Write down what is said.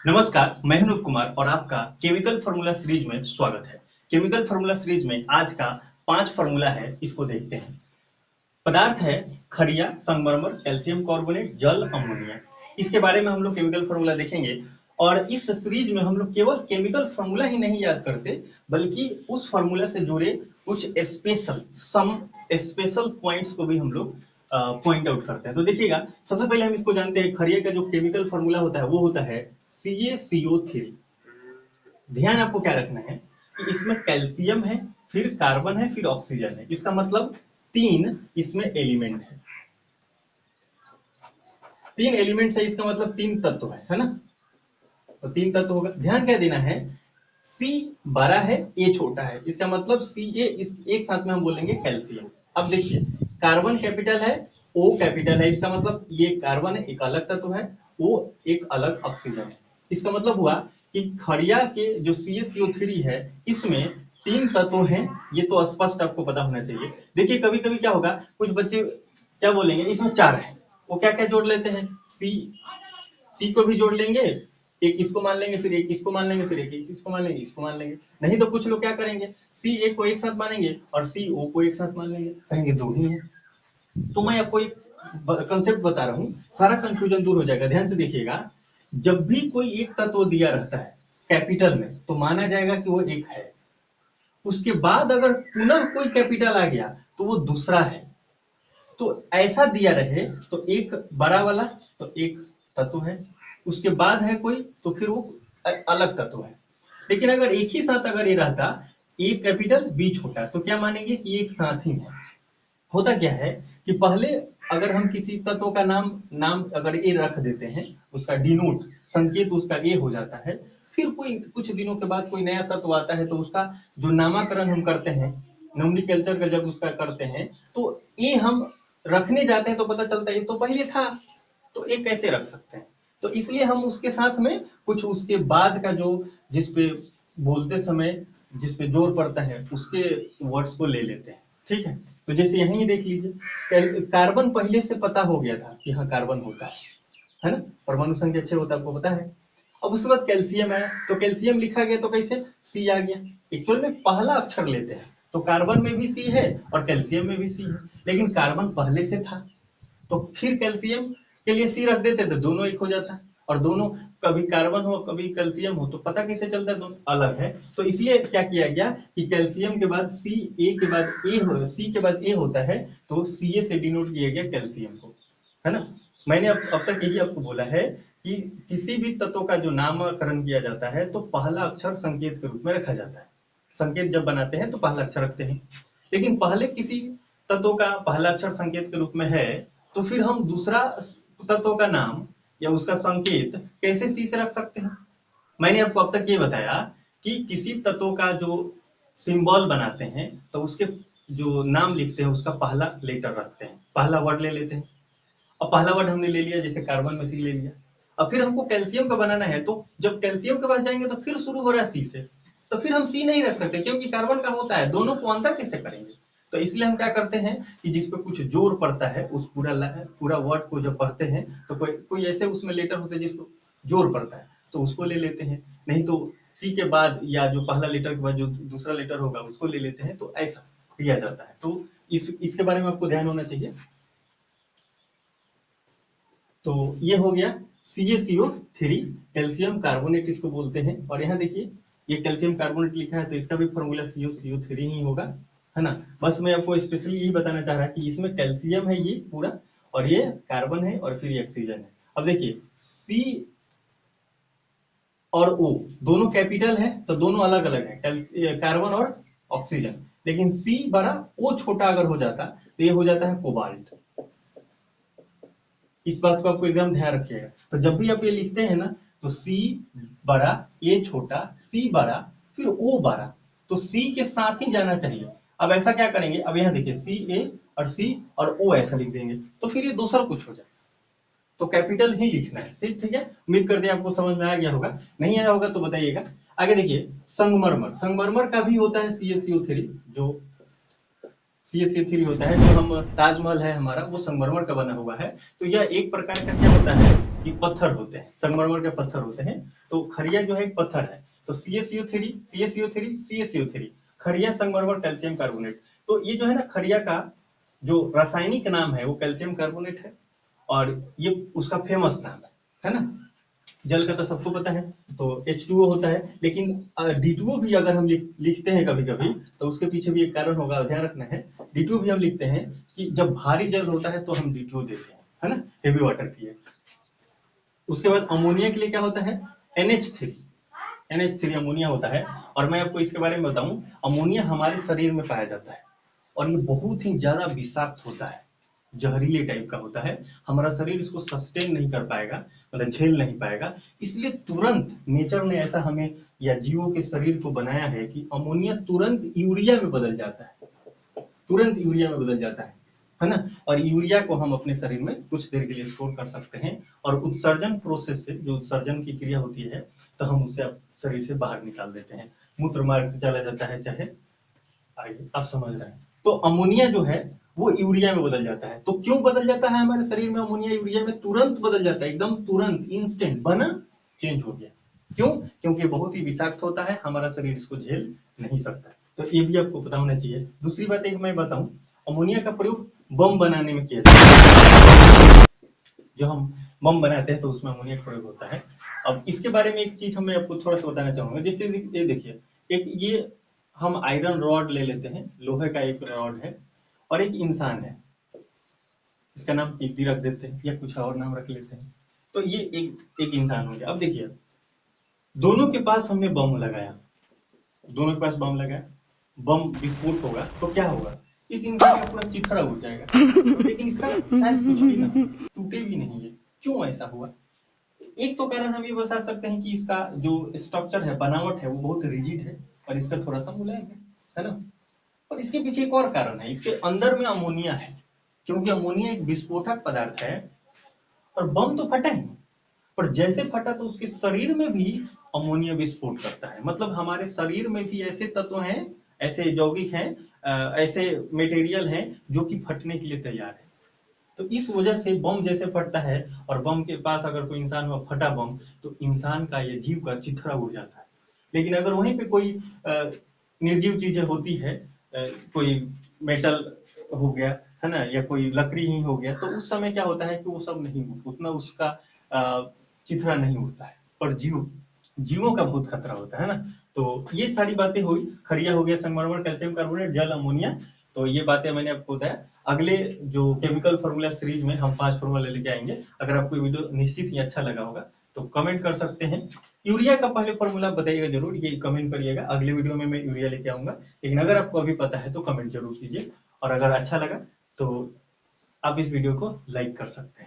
नमस्कार, मैं अनूप कुमार और आपका केमिकल फार्मूला सीरीज में स्वागत है। केमिकल फार्मूला सीरीज में आज का 5 फार्मूला है, इसको देखते हैं। पदार्थ है खड़िया, संगमरमर, कैल्शियम कार्बोनेट, जल, अमोनिया। इसके बारे में हम लोग केमिकल फार्मूला देखेंगे और इस सीरीज में हम लोग केवल केमिकल फार्मूला ही नहीं याद करते, बल्कि उस फार्मूला से जुड़े कुछ स्पेशल पॉइंट्स को भी हम लोग पॉइंट आउट करते हैं। तो देखिएगा, सबसे पहले हम इसको जानते हैं, खड़िया का जो केमिकल फार्मूला होता है वो होता है CaCO3। ध्यान आपको क्या रखना है कि इसमें कैल्शियम है, फिर कार्बन है, फिर ऑक्सीजन है। इसका मतलब 3 इसमें एलिमेंट है। 3 एलिमेंट है, इसका मतलब 3 तत्व है ना। तो 3 तत्व होगा। ध्यान क्या देना है, C बड़ा है, A छोटा है। इसका मतलब Ca इस एक साथ में हम बोलेंगे कैल्शियम। अब देखिए, कार्बन कैपिटल है, O कैपिटल है। इसका मतलब ये कार्बन है, एक अलग तत्व है, O एक अलग ऑक्सीजन है। इसका मतलब हुआ कि खड़िया के जो CaCO3 है, इसमें 3 तत्व हैं। ये तो स्पष्ट आपको पता होना चाहिए। देखिए, कभी कभी क्या होगा, कुछ बच्चे क्या बोलेंगे, इसमें 4 है, वो क्या क्या जोड़ लेते हैं, सी को भी जोड़ लेंगे, एक इसको मान लेंगे, फिर एक इसको मान लेंगे, फिर एक इसको मान लेंगे, इसको मान लेंगे। नहीं तो कुछ लोग क्या करेंगे, सी ए को एक साथ मानेंगे और सी ओ को एक साथ मान लेंगे, कहेंगे 2 ही है। तो मैं आपको एक कंसेप्ट बता रहा हूँ, सारा कंफ्यूजन दूर हो जाएगा। ध्यान से देखिएगा, जब भी कोई एक तत्व दिया रहता है कैपिटल में, तो माना जाएगा कि वो एक है। उसके बाद अगर पुनः कोई कैपिटल आ गया तो वो दूसरा है। तो ऐसा दिया रहे तो एक बड़ा वाला तो एक तत्व है, उसके बाद है कोई तो फिर वो अलग तत्व है। लेकिन अगर एक ही साथ अगर ये रहता, ए कैपिटल बी छोटा, तो क्या मानेंगे कि एक साथ ही है। होता क्या है कि पहले अगर हम किसी तत्व का नाम अगर ए रख देते हैं, उसका डिनोट संकेत उसका ए हो जाता है। फिर कोई कुछ दिनों के बाद कोई नया तत्व आता है, तो उसका जो नामकरण हम करते हैं, नोमेनक्लेचर का जब उसका करते हैं, तो ए हम रखने जाते हैं तो पता चलता है ये तो पहले था, तो ए कैसे रख सकते हैं। तो इसलिए हम उसके साथ में कुछ उसके बाद का जो जिसपे बोलते समय जिसपे जोर पड़ता है उसके वर्ड्स को ले लेते हैं। ठीक है, तो जैसे यहीं देख लीजिए, कार्बन पहले से पता हो गया था कि हाँ कार्बन होता है ना, परमाणु संख्या 6 होता है, आपको पता है। अब उसके बाद कैल्शियम आया, तो कैल्शियम लिखा गया तो कैसे, सी आ गया। एक्चुअल में पहला अक्षर लेते हैं, तो कार्बन में भी सी है और कैल्शियम में भी सी है, लेकिन कार्बन पहले से था तो फिर कैल्शियम के लिए सी रख देते तो दोनों एक हो जाता। और दोनों कभी कार्बन हो कभी कैल्शियम हो, तो पता कैसे चलता है दोनों अलग है। तो इसलिए क्या किया गया कि कैल्शियम के बाद सी, ए के बाद ए हो, सी के बाद ए होता है, तो सी ए से डिनोट किया गया कैल्शियम को, है ना। मैंने अब तक यही आपको बोला है कि किसी भी तत्व का जो नामकरण किया जाता है तो पहला अक्षर संकेत के रूप में रखा जाता है। संकेत जब बनाते हैं तो पहला अक्षर रखते हैं, लेकिन पहले किसी तत्व का पहला अक्षर संकेत के रूप में है, तो फिर हम दूसरा तत्व का नाम या उसका संकेत कैसे सी से रख सकते हैं। मैंने आपको अब तक ये बताया कि किसी तत्व का जो सिंबल बनाते हैं तो उसके जो नाम लिखते हैं उसका पहला लेटर रखते हैं, पहला वर्ड ले लेते हैं। अब पहला वर्ड हमने ले लिया, जैसे कार्बन में सी ले लिया। अब फिर हमको कैल्शियम का बनाना है, तो जब कैल्शियम के पास जाएंगे तो फिर शुरू हो रहा है सी से, तो फिर हम सी नहीं रख सकते क्योंकि कार्बन का होता है, दोनों को अंतर कैसे करेंगे। तो इसलिए हम क्या करते हैं कि जिस पे कुछ जोर पड़ता है उस पूरा वर्ड को जब पढ़ते हैं तो कोई ऐसे उसमें लेटर होते हैं जिसको जोर पड़ता है तो उसको ले लेते हैं, नहीं तो सी के बाद या जो पहला लेटर के बाद जो दूसरा लेटर होगा उसको ले लेते हैं। तो ऐसा किया जाता है, तो इसके बारे में आपको ध्यान होना चाहिए। तो ये हो गया CaCO3, कैल्शियम कार्बोनेट इसको बोलते हैं। और यहाँ देखिए, ये कैल्शियम कार्बोनेट लिखा है तो इसका भी फॉर्मूला CaCO3 ही होगा, है ना। बस मैं आपको स्पेशली यही बताना चाह रहा कि इसमें कैल्शियम है ये पूरा, और ये कार्बन है, और फिर ये ऑक्सीजन है। अब देखिए, C और O दोनों कैपिटल है तो दोनों अलग अलग है, कार्बन और ऑक्सीजन। लेकिन C बड़ा O छोटा अगर हो जाता तो ये हो जाता है कोबाल्ट। इस बात को आपको एकदम ध्यान रखिएगा। तो जब भी आप ये लिखते हैं ना, तो C बड़ा, A छोटा, C बड़ा, फिर O बड़ा, तो C के साथ ही जाना चाहिए। अब ऐसा क्या करेंगे, अब यहाँ देखिए CA और C और O ऐसा लिख देंगे तो फिर ये दूसरा कुछ हो जाए, तो कैपिटल ही लिखना है सिर्फ। ठीक है, उम्मीद करते हैं आपको समझ में आ गया होगा, नहीं आया होगा तो बताइएगा। आगे देखिए, संगमरमर, संगमरमर का भी होता है CaCO3, जो CaCO3 होता है। जो हम ताजमहल है हमारा वो संगमरमर का बना हुआ है। तो यह एक प्रकार का क्या होता है कि पत्थर होते हैं, संगमरमर के पत्थर होते हैं। तो खरिया जो है एक पत्थर है, तो CaCO3 CaCO3 CaCO3 खरिया संगमरमर कैल्शियम कार्बोनेट। तो ये जो है ना खरिया का जो रासायनिक नाम है वो कैल्शियम कार्बोनेट है और ये उसका फेमस नाम है ना। जल का तो सबको पता है, तो H2O होता है, लेकिन D2O भी अगर हम लिखते हैं कभी कभी तो उसके पीछे भी एक कारण होगा, ध्यान रखना है। D2O भी हम लिखते हैं कि जब भारी जल होता है तो हम D2O देते हैं, है ना, हेवी वाटर की है। उसके बाद अमोनिया के लिए क्या होता है, NH3 अमोनिया होता है। और मैं आपको इसके बारे में बताऊं, अमोनिया हमारे शरीर में पाया जाता है और ये बहुत ही ज्यादा विषाक्त होता है, जहरीले टाइप का होता है। हमारा शरीर इसको सस्टेन नहीं कर पाएगा, मतलब झेल नहीं पाएगा। इसलिए तुरंत नेचर ने ऐसा हमें या जीवों के शरीर को बनाया है कि अमोनिया तुरंत यूरिया में बदल जाता है, तुरंत यूरिया में बदल जाता है ना। और यूरिया को हम अपने शरीर में कुछ देर के लिए स्टोर कर सकते हैं और उत्सर्जन प्रोसेस से, जो उत्सर्जन की क्रिया होती है, तो हम उससे शरीर से बाहर निकाल देते हैं, मूत्र मार्ग से चला जाता है, चाहे आगे आप समझ रहे हैं। तो अमोनिया जो है वो यूरिया में बदल जाता है। तो क्यों बदल जाता है हमारे शरीर में अमोनिया यूरिया में, तुरंत बदल जाता है, एकदम तुरंत, इंस्टेंट बना चेंज हो गया। क्यों? क्योंकि बहुत ही विषाक्त होता है, हमारा शरीर इसको झेल नहीं सकता। तो ये भी आपको पता होना चाहिए। दूसरी बात एक मैं बताऊं, अमोनिया का प्रयोग बम बनाने में किया जाता है। जो हम बम बनाते हैं तो उसमें अमोनिया का प्रयोग होता है। अब इसके बारे में एक चीज मैं आपको थोड़ा सा बताना चाहूंगा। जैसे ये देखिए, एक ये हम आयरन रॉड ले लेते हैं, लोहे का एक रॉड है और एक इंसान है, इसका नाम पीपी रख देते हैं या कुछ और नाम रख लेते हैं। तो ये एक इंसान हो गया। अब देखिए, दोनों के पास हमने बम लगाया, दोनों के पास बम लगाया, बम विस्फोट होगा तो क्या होगा, इस इंसान का पूरा चिथड़ा उड़ जाएगा, तो लेकिन इसका शायद कुछ भी ना, टूटे भी नहीं है। क्यों ऐसा हुआ? एक तो कारण हम ये बता सकते हैं कि इसका जो स्ट्रक्चर है, बनावट है, वो बहुत रिजिड है और इसका थोड़ा सा मुलायम है ना। और इसके पीछे एक और कारण है, इसके अंदर में अमोनिया है, क्योंकि अमोनिया एक विस्फोटक पदार्थ है और बम तो फटा ही, पर जैसे फटा तो उसके शरीर में भी अमोनिया विस्फोट करता है। मतलब हमारे शरीर में भी ऐसे तत्व हैं, ऐसे यौगिक हैं, ऐसे मटेरियल हैं जो कि फटने के लिए तैयार है। तो इस वजह से बम जैसे फटता है और बम के पास अगर कोई इंसान हुआ, फटा बम, तो इंसान का या जीव का चिथड़ा उड़ जाता है। लेकिन अगर वहीं पे कोई निर्जीव चीजें होती है, कोई मेटल हो गया, है ना, या कोई लकड़ी ही हो गया, तो उस समय क्या होता है कि वो सब नहीं, उतना उसका चिथड़ा नहीं उड़ता है। पर जीवों का बहुत खतरा होता है ना। तो ये सारी बातें हुई, खरिया हो गया, संगमरमर, कैल्शियम कार्बोनेट, जल, अमोनिया। तो ये बातें मैंने आपको बताया। अगले जो केमिकल फार्मूला सीरीज में हम 5 फार्मूला लेके आएंगे। अगर आपको वीडियो निश्चित ही अच्छा लगा होगा तो कमेंट कर सकते हैं। यूरिया का पहले फार्मूला बताइएगा जरूर, ये कमेंट करिएगा, अगले वीडियो में मैं यूरिया लेके आऊंगा। लेकिन अगर आपको अभी पता है तो कमेंट जरूर कीजिए, और अगर अच्छा लगा तो आप इस वीडियो को लाइक कर सकते हैं।